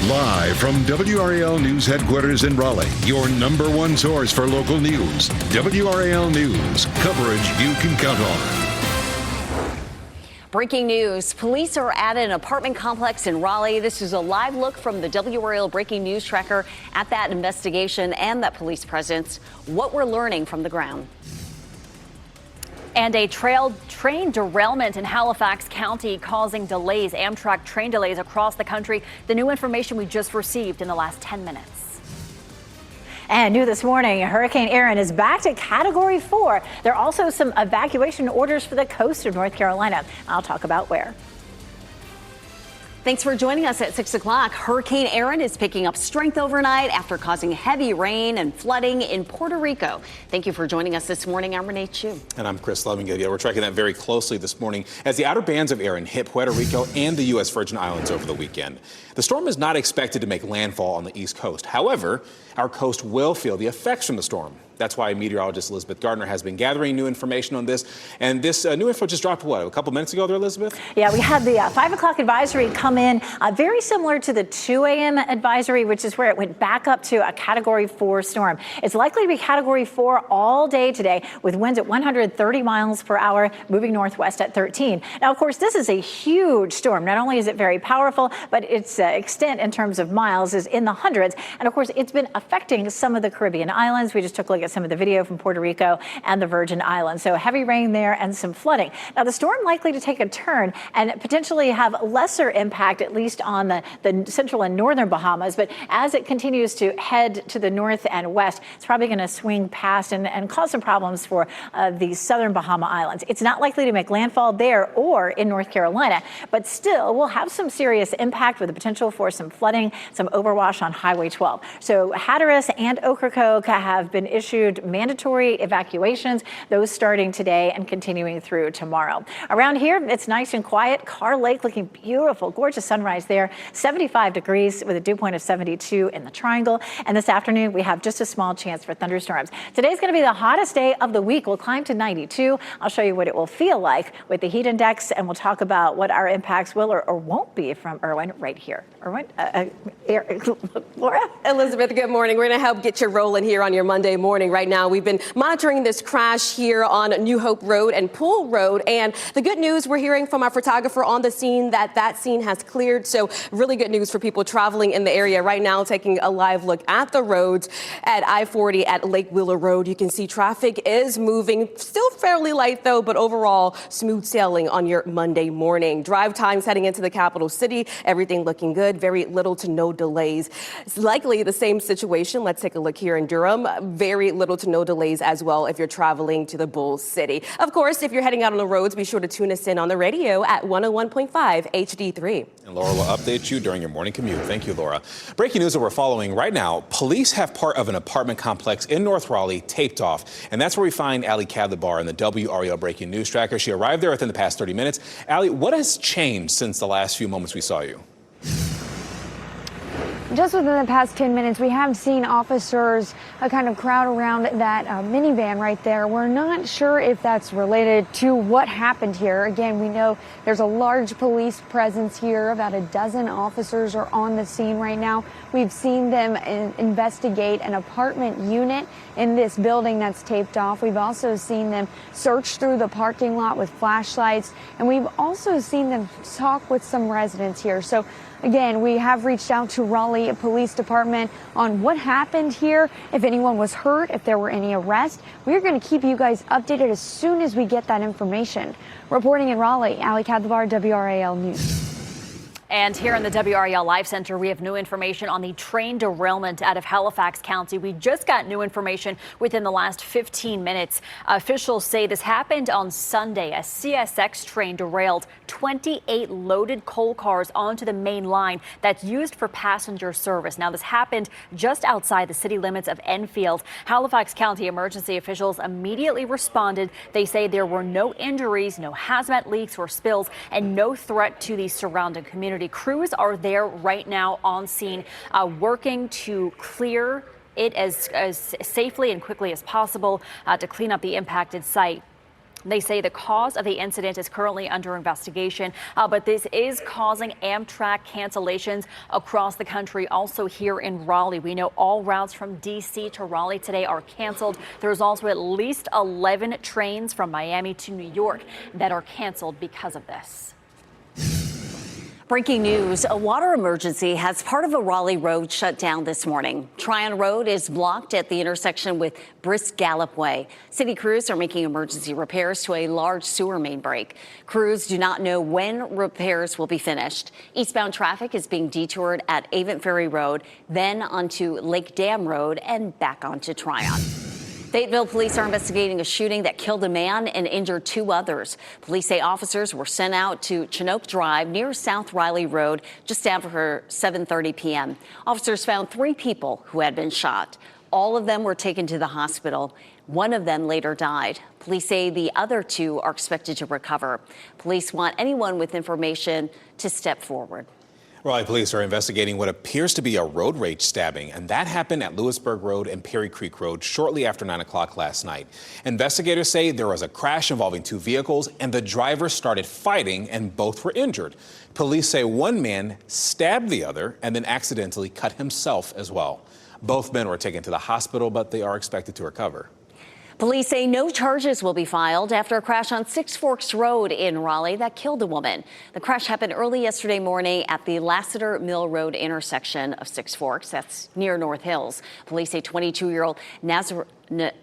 Live from WRAL News Headquarters in Raleigh, your number one source for local news. WRAL News, coverage you can count on. Breaking news. Police are at an apartment complex in Raleigh. This is a live look from the WRAL Breaking News Tracker at that investigation and that police presence. What we're learning from the ground. And a train derailment in Halifax County causing delays, Amtrak train delays across the country. The new information we just received in the last 10 minutes. And new this morning, Hurricane Erin is back to Category 4. There are also some evacuation orders for the coast of North Carolina. I'll talk about where. Thanks for joining us at 6 o'clock. Hurricane Erin is picking up strength overnight after causing heavy rain and flooding in Puerto Rico. Thank you for joining us this morning. I'm Renee Chu. And I'm Chris Levingood. Yeah, we're tracking that very closely this morning as the outer bands of Erin hit Puerto Rico and the U.S. Virgin Islands over the weekend. The storm is not expected to make landfall on the East Coast. However, our coast will feel the effects from the storm. That's why meteorologist Elizabeth Gardner has been gathering new information on this. And this new info just dropped, what, a couple minutes ago there, Elizabeth? Yeah, we had the 5 o'clock advisory come in, very similar to the 2 a.m. advisory, which is where it went back up to a Category 4 storm. It's likely to be Category 4 all day today, with winds at 130 miles per hour, moving northwest at 13. Now, of course, this is a huge storm. Not only is it very powerful, but its extent in terms of miles is in the hundreds. And of course, it's been affecting some of the Caribbean islands. We just took a look at some of the video from Puerto Rico and the Virgin Islands. So heavy rain there and some flooding. Now, the storm likely to take a turn and potentially have lesser impact, at least on the central and northern Bahamas. But as it continues to head to the north and west, it's probably going to swing past and cause some problems for the southern Bahama Islands. It's not likely to make landfall there or in North Carolina, but still will have some serious impact with the potential for some flooding, some overwash on Highway 12. So Hatteras and Ocracoke have been issued mandatory evacuations, those starting today and continuing through tomorrow. Around here, it's nice and quiet. Carr Lake looking beautiful, gorgeous sunrise there, 75 degrees with a dew point of 72 in the Triangle. And this afternoon, we have just a small chance for thunderstorms. Today's going to be the hottest day of the week. We'll climb to 92. I'll show you what it will feel like with the heat index, and we'll talk about what our impacts will or won't be from Irwin right here. Irwin, Laura? Elizabeth, good morning. We're going to help get you rolling here on your Monday morning. Right now, we've been monitoring this crash here on New Hope Road and Pool Road. And the good news, we're hearing from our photographer on the scene that scene has cleared. So really good news for people traveling in the area right now, taking a live look at the roads at I-40 at Lake Wheeler Road. You can see traffic is moving, still fairly light though, but overall smooth sailing on your Monday morning. Drive times heading into the capital city, everything looking good, very little to no delays. It's likely the same situation. Let's take a look here in Durham. Very little to no delays as well if you're traveling to the Bull City. Of course, if you're heading out on the roads, be sure to tune us in on the radio at 101.5 HD3. And Laura will update you during your morning commute. Thank you, Laura. Breaking news that we're following right now. Police have part of an apartment complex in North Raleigh taped off. And that's where we find Allie Cadlebar in the WRAL Breaking News Tracker. She arrived there within the past 30 minutes. Allie, what has changed since the last few moments we saw you? Just within the past 10 minutes, we have seen officers kind of crowd around that minivan right there. We're not sure if that's related to what happened here. Again, we know there's a large police presence here. About a dozen officers are on the scene right now. We've seen them investigate an apartment unit in this building that's taped off. We've also seen them search through the parking lot with flashlights, and we've also seen them talk with some residents here. So again, we have reached out to Raleigh Police Department on what happened here, if anyone was hurt, if there were any arrests. We're going to keep you guys updated as soon as we get that information. Reporting in Raleigh, Allie Cadlebar, WRAL News. And here in the WRAL Live Center, we have new information on the train derailment out of Halifax County. We just got new information within the last 15 minutes. Officials say this happened on Sunday. A CSX train derailed 28 loaded coal cars onto the main line that's used for passenger service. Now, this happened just outside the city limits of Enfield. Halifax County emergency officials immediately responded. They say there were no injuries, no hazmat leaks or spills, and no threat to the surrounding community. Crews are there right now on scene, working to clear it as safely and quickly as possible to clean up the impacted site. They say the cause of the incident is currently under investigation, but this is causing Amtrak cancellations across the country. Also here in Raleigh, we know all routes from D.C. to Raleigh today are canceled. There's also at least 11 trains from Miami to New York that are canceled because of this. Breaking news, a water emergency has part of a Raleigh road shut down this morning. Tryon Road is blocked at the intersection with Brisk Gallop Way. City crews are making emergency repairs to a large sewer main break. Crews do not know when repairs will be finished. Eastbound traffic is being detoured at Avent Ferry Road, then onto Lake Dam Road and back onto Tryon. Fayetteville police are investigating a shooting that killed a man and injured 2 others. Police say officers were sent out to Chinook Drive near South Riley Road just after 7:30 p.m. Officers found 3 people who had been shot. All of them were taken to the hospital. One of them later died. Police say the other 2 are expected to recover. Police want anyone with information to step forward. Raleigh police are investigating what appears to be a road rage stabbing, and that happened at Lewisburg Road and Perry Creek Road shortly after 9 o'clock last night. Investigators say there was a crash involving 2 vehicles, and the drivers started fighting, and both were injured. Police say one man stabbed the other and then accidentally cut himself as well. Both men were taken to the hospital, but they are expected to recover. Police say no charges will be filed after a crash on Six Forks Road in Raleigh that killed a woman. The crash happened early yesterday morning at the Lassiter Mill Road intersection of Six Forks. That's near North Hills. Police say 22-year-old Nazira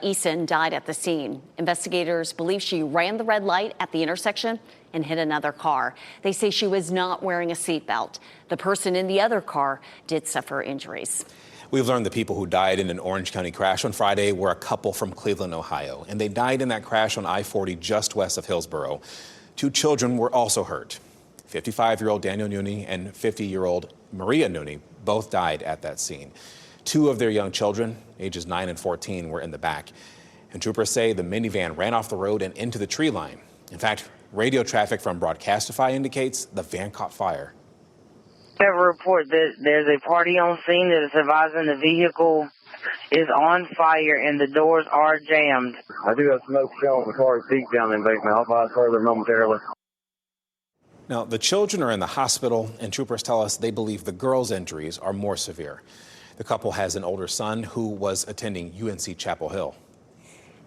Eason died at the scene. Investigators believe she ran the red light at the intersection and hit another car. They say she was not wearing a seatbelt. The person in the other car did suffer injuries. We've learned the people who died in an Orange County crash on Friday were a couple from Cleveland, Ohio, and they died in that crash on I-40 just west of Hillsborough. 2 children were also hurt. 55-year-old Daniel Nooney and 50-year-old Maria Nooney both died at that scene. 2 of their young children, ages 9 and 14, were in the back. And troopers say the minivan ran off the road and into the tree line. In fact, radio traffic from Broadcastify indicates the van caught fire. I have a report that there's a party on scene that is advising the vehicle is on fire and the doors are jammed. I do have smoke showing the car's seat down the embankment. I'll advise further momentarily. Now, the children are in the hospital, and troopers tell us they believe the girls' injuries are more severe. The couple has an older son who was attending UNC Chapel Hill.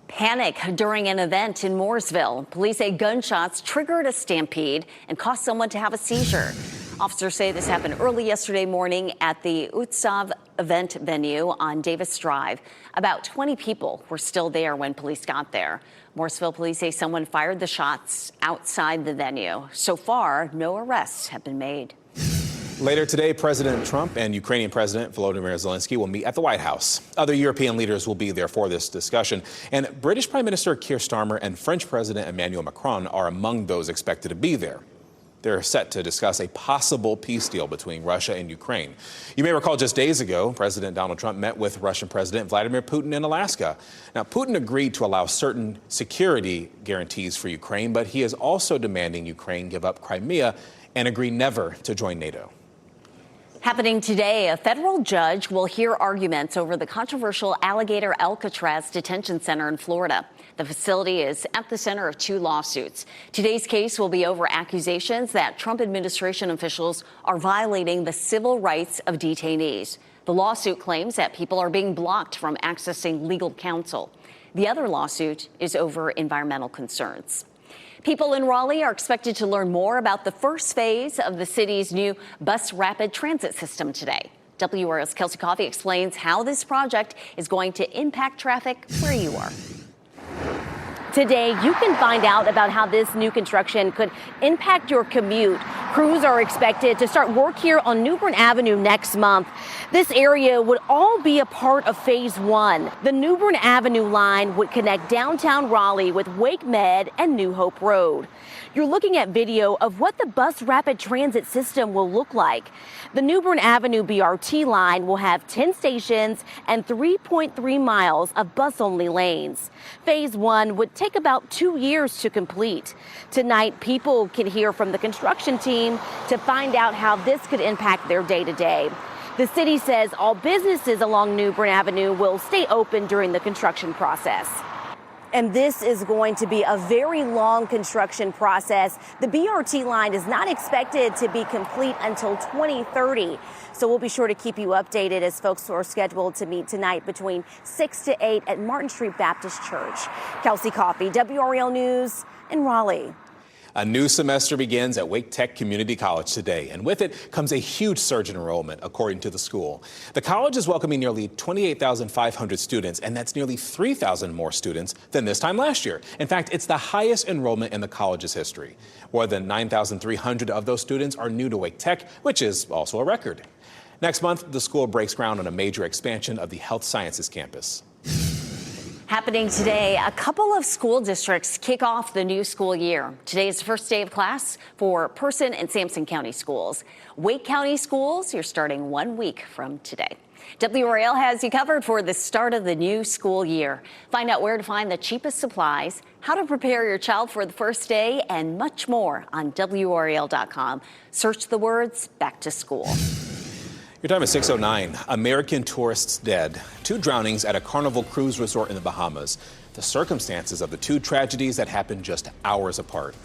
Panic during an event in Mooresville. Police say gunshots triggered a stampede and caused someone to have a seizure. Officers say this happened early yesterday morning at the Utsav event venue on Davis Drive. About 20 people were still there when police got there. Mooresville police say someone fired the shots outside the venue. So far, no arrests have been made. Later today, President Trump and Ukrainian President Volodymyr Zelensky will meet at the White House. Other European leaders will be there for this discussion. And British Prime Minister Keir Starmer and French President Emmanuel Macron are among those expected to be there. They're set to discuss a possible peace deal between Russia and Ukraine. You may recall just days ago, President Donald Trump met with Russian President Vladimir Putin in Alaska. Now, Putin agreed to allow certain security guarantees for Ukraine, but he is also demanding Ukraine give up Crimea and agree never to join NATO. Happening today, a federal judge will hear arguments over the controversial Alligator Alcatraz detention center in Florida. The facility is at the center of 2 lawsuits. Today's case will be over accusations that Trump administration officials are violating the civil rights of detainees. The lawsuit claims that people are being blocked from accessing legal counsel. The other lawsuit is over environmental concerns. People in Raleigh are expected to learn more about the first phase of the city's new bus rapid transit system today. WRAL's Kelsey Coffey explains how this project is going to impact traffic where you are. Today, you can find out about how this new construction could impact your commute. Crews are expected to start work here on New Bern Avenue next month. This area would all be a part of Phase 1. The New Bern Avenue line would connect downtown Raleigh with Wake Med and New Hope Road. You're looking at video of what the bus rapid transit system will look like. The New Bern Avenue BRT line will have 10 stations and 3.3 miles of bus-only lanes. Phase 1 would take about 2 years to complete. Tonight, people can hear from the construction team to find out how this could impact their day-to-day. The city says all businesses along New Bern Avenue will stay open during the construction process. And this is going to be a very long construction process. The BRT line is not expected to be complete until 2030. So we'll be sure to keep you updated as folks are scheduled to meet tonight between 6 to 8 at Martin Street Baptist Church. Kelsey Coffey, WRAL News in Raleigh. A new semester begins at Wake Tech Community College today, and with it comes a huge surge in enrollment, according to the school. The college is welcoming nearly 28,500 students, and that's nearly 3,000 more students than this time last year. In fact, it's the highest enrollment in the college's history. More than 9,300 of those students are new to Wake Tech, which is also a record. Next month, the school breaks ground on a major expansion of the health sciences campus. Happening today, a couple of school districts kick off the new school year. Today is the first day of class for Person and Sampson County schools. Wake County schools, you're starting 1 week from today. WRAL has you covered for the start of the new school year. Find out where to find the cheapest supplies, how to prepare your child for the first day, and much more on WRAL.com. Search the words back to school. Your time is 6:09. American tourists dead. 2 drownings at a Carnival cruise resort in the Bahamas. The circumstances of the 2 tragedies that happened just hours apart.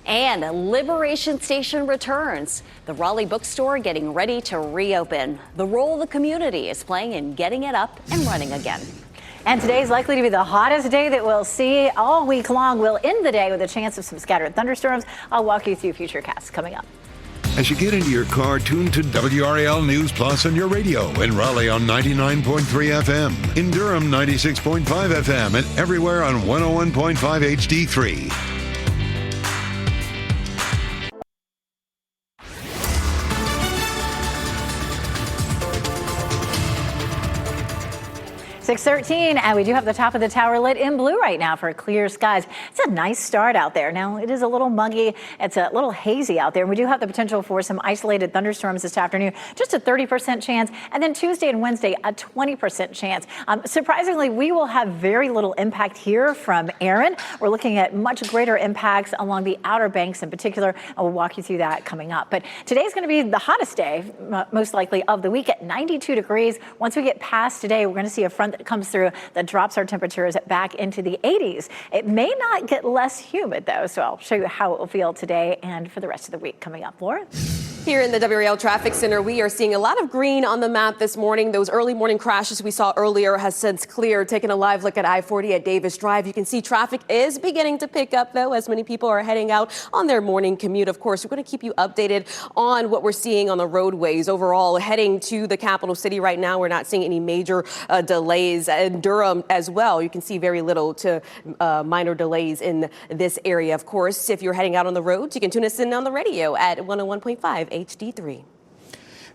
And Liberation Station returns. The Raleigh bookstore getting ready to reopen. The role the community is playing in getting it up and running again. And today is likely to be the hottest day that we'll see all week long. We'll end the day with a chance of some scattered thunderstorms. I'll walk you through futurecasts coming up. As you get into your car, tune to WRAL News Plus on your radio. In Raleigh on 99.3 FM. In Durham, 96.5 FM. And everywhere on 101.5 HD3. 6:13, and we do have the top of the tower lit in blue right now for clear skies. It's a nice start out there. Now, it is a little muggy. It's a little hazy out there. And we do have the potential for some isolated thunderstorms this afternoon, just a 30% chance. And then Tuesday and Wednesday, a 20% chance. Surprisingly, we will have very little impact here from Aaron. We're looking at much greater impacts along the Outer Banks in particular. And we'll walk you through that coming up. But today's going to be the hottest day, most likely, of the week at 92 degrees. Once we get past today, we're going to see a front that comes through that drops our temperatures back into the 80s. It may not get less humid, though, so I'll show you how it will feel today and for the rest of the week coming up. Laura? Here in the WRAL Traffic Center, we are seeing a lot of green on the map this morning. Those early morning crashes we saw earlier has since cleared. Taking a live look at I-40 at Davis Drive, you can see traffic is beginning to pick up, though, as many people are heading out on their morning commute. Of course, we're going to keep you updated on what we're seeing on the roadways. Overall, heading to the capital city right now, we're not seeing any major delays. In Durham as well, you can see very little to minor delays in this area. Of course, if you're heading out on the roads, you can tune us in on the radio at 101.5 HD3.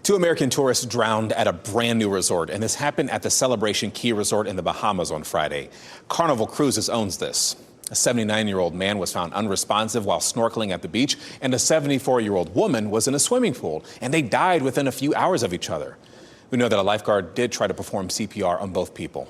2 American tourists drowned at a brand new resort, and this happened at the Celebration Key Resort in the Bahamas on Friday. Carnival Cruises owns this. A 79-year-old man was found unresponsive while snorkeling at the beach, and a 74-year-old woman was in a swimming pool, and they died within a few hours of each other. We know that a lifeguard did try to perform CPR on both people.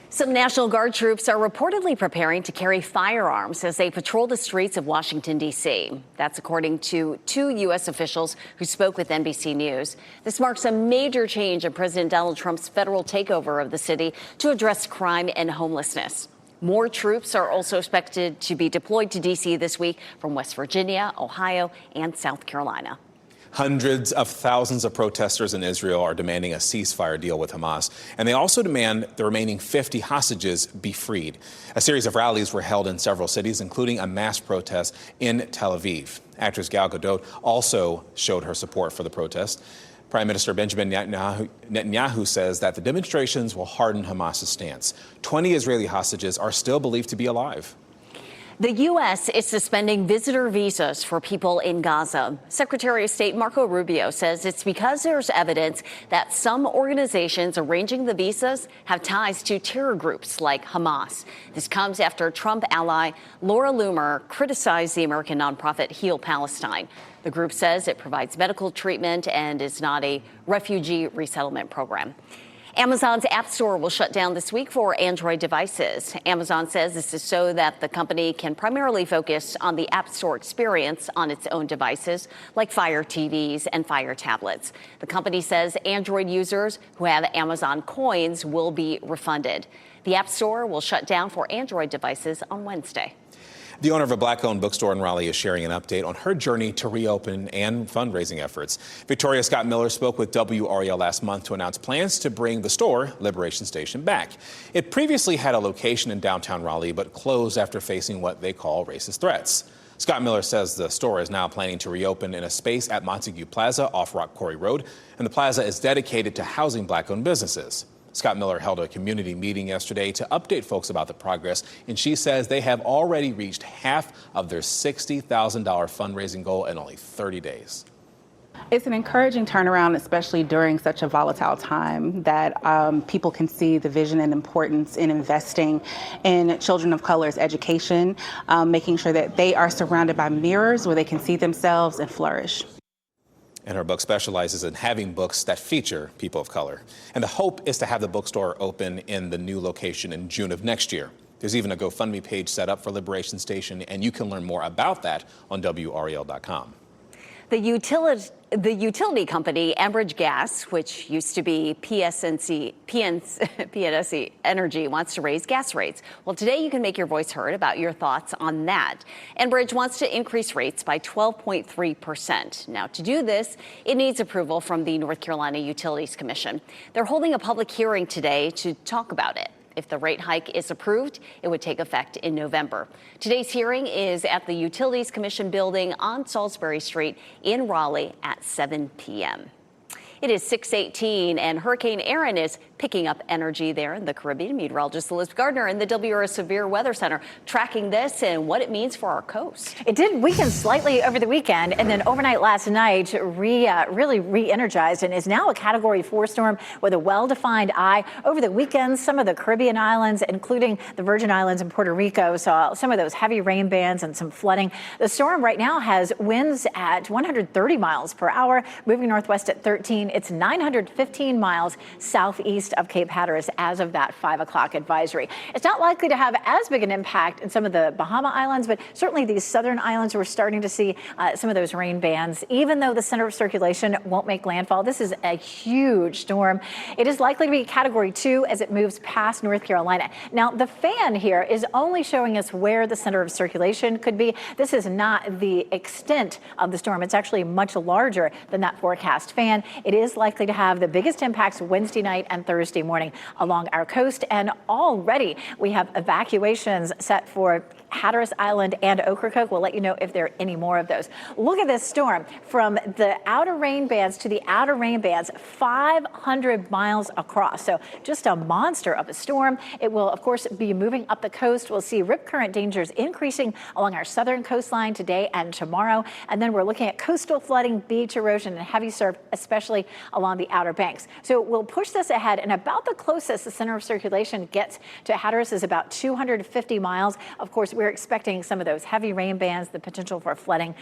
Some National Guard troops are reportedly preparing to carry firearms as they patrol the streets of Washington, D.C. That's according to 2 U.S. officials who spoke with NBC News. This marks a major change in President Donald Trump's federal takeover of the city to address crime and homelessness. More troops are also expected to be deployed to D.C. this week from West Virginia, Ohio, and South Carolina. Hundreds of thousands of protesters in Israel are demanding a ceasefire deal with Hamas, and they also demand the remaining 50 hostages be freed. A series of rallies were held in several cities, including a mass protest in Tel Aviv. Actress Gal Gadot also showed her support for the protest. Prime Minister Benjamin Netanyahu says that the demonstrations will harden Hamas's stance. 20 Israeli hostages are still believed to be alive. The U.S. is suspending visitor visas for people in Gaza. Secretary of State Marco Rubio says it's because there's evidence that some organizations arranging the visas have ties to terror groups like Hamas. This comes after Trump ally Laura Loomer criticized the American nonprofit Heal Palestine. The group says it provides medical treatment and is not a refugee resettlement program. Amazon's App Store will shut down this week for Android devices. Amazon says this is so that the company can primarily focus on the App Store experience on its own devices, like Fire TVs and Fire tablets. The company says Android users who have Amazon coins will be refunded. The App Store will shut down for Android devices on Wednesday. The owner of a black-owned bookstore in Raleigh is sharing an update on her journey to reopen and fundraising efforts. Victoria Scott Miller spoke with WRAL last month to announce plans to bring the store, Liberation Station, back. It previously had a location in downtown Raleigh, but closed after facing what they call racist threats. Scott Miller says the store is now planning to reopen in a space at Montague Plaza off Rock Quarry Road, and the plaza is dedicated to housing black-owned businesses. Scott Miller held a community meeting yesterday to update folks about the progress, and she says they have already reached half of their $60,000 fundraising goal in only 30 days. It's an encouraging turnaround, especially during such a volatile time, that people can see the vision and importance in investing in children of color's education, making sure that they are surrounded by mirrors where they can see themselves and flourish. And her book specializes in having books that feature people of color. And the hope is to have the bookstore open in the new location in June of next year. There's even a GoFundMe page set up for Liberation Station, and you can learn more about that on WRAL.com. The utility company Enbridge Gas, which used to be PNC Energy, wants to raise gas rates. Well, today you can make your voice heard about your thoughts on that. Enbridge wants to increase rates by 12.3%. Now, to do this, it needs approval from the North Carolina Utilities Commission. They're holding a public hearing today to talk about it. If the rate hike is approved, it would take effect in November. Today's hearing is at the Utilities Commission building on Salisbury Street in Raleigh at 7 p.m. It is 6:18, and Hurricane Erin is picking up energy there in the Caribbean. Meteorologist Elizabeth Gardner in the WRAL Severe Weather Center tracking this and what it means for our coast. It did weaken slightly over the weekend, and then overnight last night really re-energized and is now a Category 4 storm with a well-defined eye. Over the weekend, some of the Caribbean islands, including the Virgin Islands and Puerto Rico, saw some of those heavy rain bands and some flooding. The storm right now has winds at 130 miles per hour, moving northwest at 13. It's 915 miles southeast of Cape Hatteras as of that 5 o'clock advisory. It's not likely to have as big an impact in some of the Bahama Islands, but certainly these southern islands, we're starting to see some of those rain bands. Even though the center of circulation won't make landfall, this is a huge storm. It is likely to be Category 2 as it moves past North Carolina. Now, the fan here is only showing us where the center of circulation could be. This is not the extent of the storm. It's actually much larger than that forecast fan. It is likely to have the biggest impacts Wednesday night and Thursday morning along our coast. And already we have evacuations set for Hatteras Island and Ocracoke. We'll let you know if there are any more of those. Look at this storm from the outer rain bands to the outer rain bands, 500 miles across. So just a monster of a storm. It will, of course, be moving up the coast. We'll see rip current dangers increasing along our southern coastline today and tomorrow. And then we're looking at coastal flooding, beach erosion, and heavy surf, especially along the outer banks. So we'll push this ahead, and about the closest the center of circulation gets to Hatteras is about 250 miles. Of course, we're expecting some of those heavy rain bands, the potential for flooding,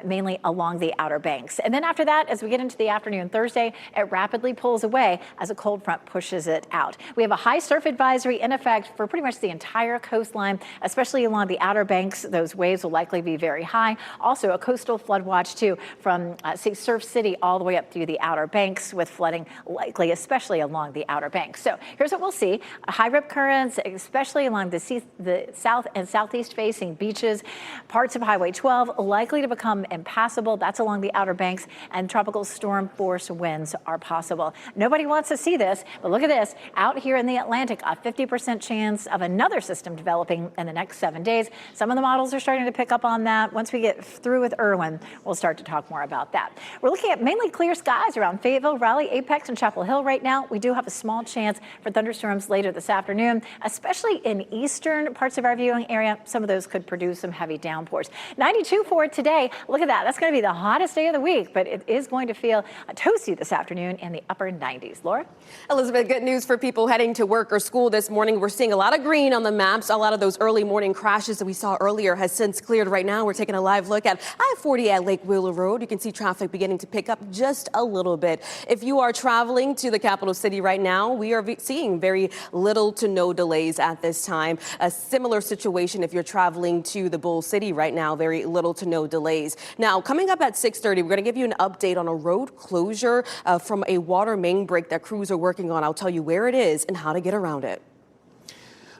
mainly along the outer banks. And then after that, as we get into the afternoon Thursday, it rapidly pulls away as a cold front pushes it out. We have a high surf advisory in effect for pretty much the entire coastline, especially along the outer banks. Those waves will likely be very high. Also, a coastal flood watch, too, from Surf City all the way up through the outer banks, with flooding likely, especially along the outer banks. So here's what we'll see. High rip currents, especially along the south and southeast facing beaches. Parts of Highway 12 likely to become impassable. That's along the outer banks, and tropical storm force winds are possible. Nobody wants to see this, but look at this. Out here in the Atlantic, a 50% chance of another system developing in the next 7 days. Some of the models are starting to pick up on that. Once we get through with Irwin, we'll start to talk more about that. We're looking at mainly clear skies around Fayetteville, Raleigh, Apex, and Chapel Hill right now. We do have a small chance for thunderstorms later this afternoon, especially in eastern parts of our viewing area. Some of those could produce some heavy downpours. 92 for today. Look at that. That's going to be the hottest day of the week, but it is going to feel toasty this afternoon in the upper 90s. Laura? Elizabeth, good news for people heading to work or school this morning. We're seeing a lot of green on the maps. A lot of those early morning crashes that we saw earlier has since cleared. Right now, we're taking a live look at I-40 at Lake Wheeler Road. You can see traffic beginning to pick up just a little bit. If you are traveling to the capital city right now, we are seeing very little to no delays at this time. A similar situation if you're traveling to the Bull City right now, very little to no delays. Now, coming up at 6:30, we're going to give you an update on a road closure from a water main break that crews are working on. I'll tell you where it is and how to get around it.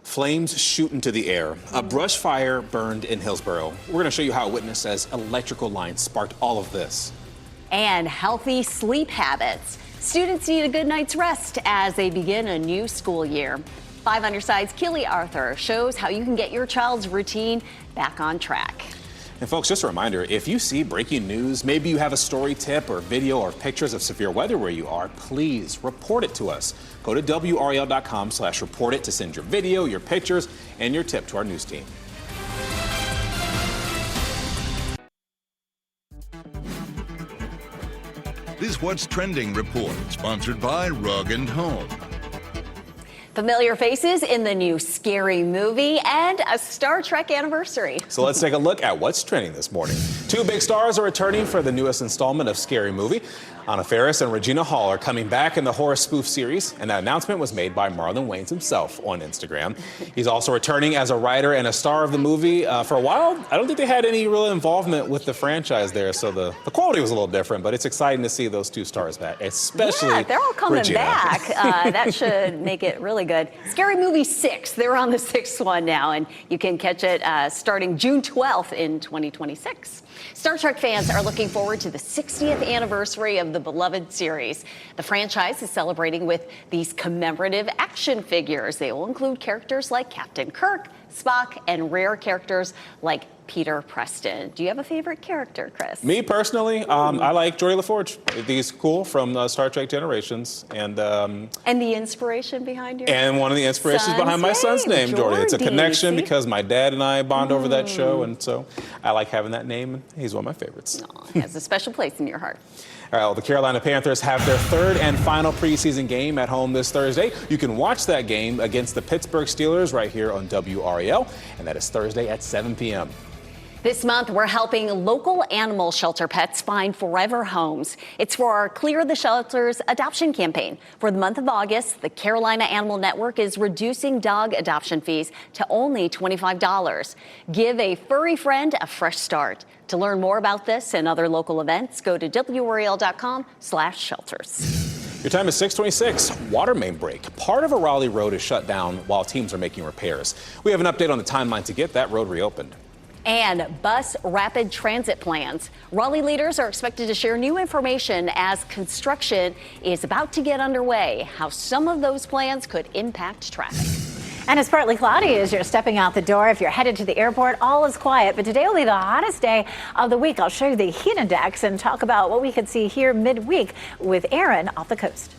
Flames shoot into the air. A brush fire burned in Hillsborough. We're going to show you how a witness says electrical lines sparked all of this. And healthy sleep habits. Students need a good night's rest as they begin a new school year. 5 Under Side's Keely Arthur shows how you can get your child's routine back on track. And folks, just a reminder, if you see breaking news, maybe you have a story tip or video or pictures of severe weather where you are, please report it to us. Go to WRAL.com/report it to send your video, your pictures, and your tip to our news team. This What's Trending report, sponsored by Rug & Home. Familiar faces in the new Scary Movie and a Star Trek anniversary. So let's take a look at what's trending this morning. 2 big stars are returning for the newest installment of Scary Movie. Anna Faris and Regina Hall are coming back in the horror spoof series, and that announcement was made by Marlon Wayans himself on Instagram. He's also returning as a writer and a star of the movie. For a while, I don't think they had any real involvement with the franchise there, so the quality was a little different, but it's exciting to see those 2 stars back, especially they're all coming Regina. back. That should make it really good. Scary Movie 6, they're on the 6th one now, and you can catch it starting June 12th in 2026. Star Trek fans are looking forward to the 60th anniversary of the beloved series. The franchise is celebrating with these commemorative action figures. They will include characters like Captain Kirk, Spock, and rare characters like Peter Preston. Do you have a favorite character, Chris? Me personally, I like Geordi LaForge. I think he's cool from Star Trek Generations, and the inspiration behind your and one of the inspirations behind my son's name, Geordi. It's a connection because my dad and I bond over that show, and so I like having that name, and he's one of my favorites. He has a special place in your heart. All right, well, the Carolina Panthers have their 3rd and final preseason game at home this Thursday. You can watch that game against the Pittsburgh Steelers right here on WRAL, and that is Thursday at 7 p.m. This month, we're helping local animal shelter pets find forever homes. It's for our Clear the Shelters adoption campaign. For the month of August, the Carolina Animal Network is reducing dog adoption fees to only $25. Give a furry friend a fresh start. To learn more about this and other local events, go to WRAL.com/shelters. Your time is 6:26. Water main break. Part of a Raleigh road is shut down while teams are making repairs. We have an update on the timeline to get that road reopened. And bus rapid transit plans. Raleigh leaders are expected to share new information as construction is about to get underway, how some of those plans could impact traffic. And it's partly cloudy as you're stepping out the door. If you're headed to the airport, all is quiet. But today will be the hottest day of the week. I'll show you the heat index and talk about what we could see here midweek with Aaron off the coast.